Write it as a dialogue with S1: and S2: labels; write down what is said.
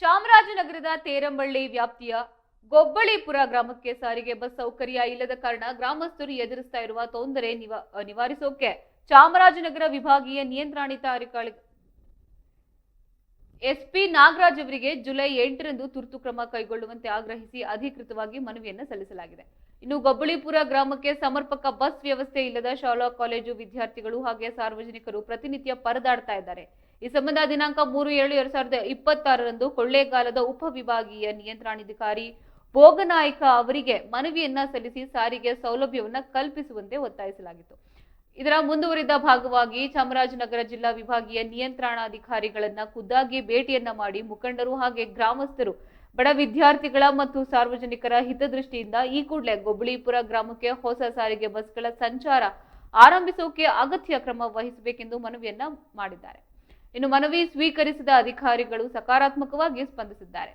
S1: ಚಾಮರಾಜನಗರದ ತೇರಂಬಳ್ಳಿ ವ್ಯಾಪ್ತಿಯ ಗೊಬ್ಬಳಿಪುರ ಗ್ರಾಮಕ್ಕೆ ಸಾರಿಗೆ ಬಸ್ ಸೌಕರ್ಯ ಇಲ್ಲದ ಕಾರಣ ಗ್ರಾಮಸ್ಥರು ಎದುರಿಸ್ತಾ ಇರುವ ತೊಂದರೆ ನಿವಾರಿಸೋಕೆ ಚಾಮರಾಜನಗರ ವಿಭಾಗೀಯ ನಿಯಂತ್ರಣಾಧಿಕಾರಿ ಎಸ್ಪಿ ನಾಗರಾಜ್ ಅವರಿಗೆ ಜುಲೈ 8ರಂದು ತುರ್ತು ಕ್ರಮ ಕೈಗೊಳ್ಳುವಂತೆ ಆಗ್ರಹಿಸಿ ಅಧಿಕೃತವಾಗಿ ಮನವಿಯನ್ನು ಸಲ್ಲಿಸಲಾಗಿದೆ. ಇನ್ನು ಗೊಬ್ಬಳಿಪುರ ಗ್ರಾಮಕ್ಕೆ ಸಮರ್ಪಕ ಬಸ್ ವ್ಯವಸ್ಥೆ ಇಲ್ಲದ ಶಾಲಾ ಕಾಲೇಜು ವಿದ್ಯಾರ್ಥಿಗಳು ಹಾಗೆ ಸಾರ್ವಜನಿಕರು ಪ್ರತಿನಿತ್ಯ ಪರದಾಡ್ತಾ ಇದ್ದಾರೆ. ಈ ಸಂಬಂಧ ದಿನಾಂಕ 3/7/2026ರಂದು ಕೊಳ್ಳೇಗಾಲದ ಉಪವಿಭಾಗೀಯ ನಿಯಂತ್ರಣಾಧಿಕಾರಿ ಭೋಗನಾಯ್ಕ ಅವರಿಗೆ ಮನವಿಯನ್ನ ಸಲ್ಲಿಸಿ ಸಾರಿಗೆ ಸೌಲಭ್ಯವನ್ನ ಕಲ್ಪಿಸುವಂತೆ ಒತ್ತಾಯಿಸಲಾಗಿತ್ತು. ಇದರ ಮುಂದುವರಿದ ಭಾಗವಾಗಿ ಚಾಮರಾಜನಗರ ಜಿಲ್ಲಾ ವಿಭಾಗೀಯ ನಿಯಂತ್ರಣಾಧಿಕಾರಿಗಳನ್ನ ಖುದ್ದಾಗಿ ಭೇಟಿಯನ್ನ ಮಾಡಿ ಮುಖಂಡರು ಹಾಗೆ ಗ್ರಾಮಸ್ಥರು ಬಡ ವಿದ್ಯಾರ್ಥಿಗಳ ಮತ್ತು ಸಾರ್ವಜನಿಕರ ಹಿತದೃಷ್ಟಿಯಿಂದ ಈ ಕೂಡಲೇ ಗೊಬ್ಬಳಿಪುರ ಗ್ರಾಮಕ್ಕೆ ಹೊಸ ಸಾರಿಗೆ ಬಸ್ಗಳ ಸಂಚಾರ ಆರಂಭಿಸೋಕೆ ಅಗತ್ಯ ಕ್ರಮ ವಹಿಸಬೇಕೆಂದು ಮನವಿಯನ್ನ ಮಾಡಿದ್ದಾರೆ. ಇನ್ನು ಮನವಿ ಸ್ವೀಕರಿಸಿದ ಅಧಿಕಾರಿಗಳು ಸಕಾರಾತ್ಮಕವಾಗಿ ಸ್ಪಂದಿಸಿದ್ದಾರೆ.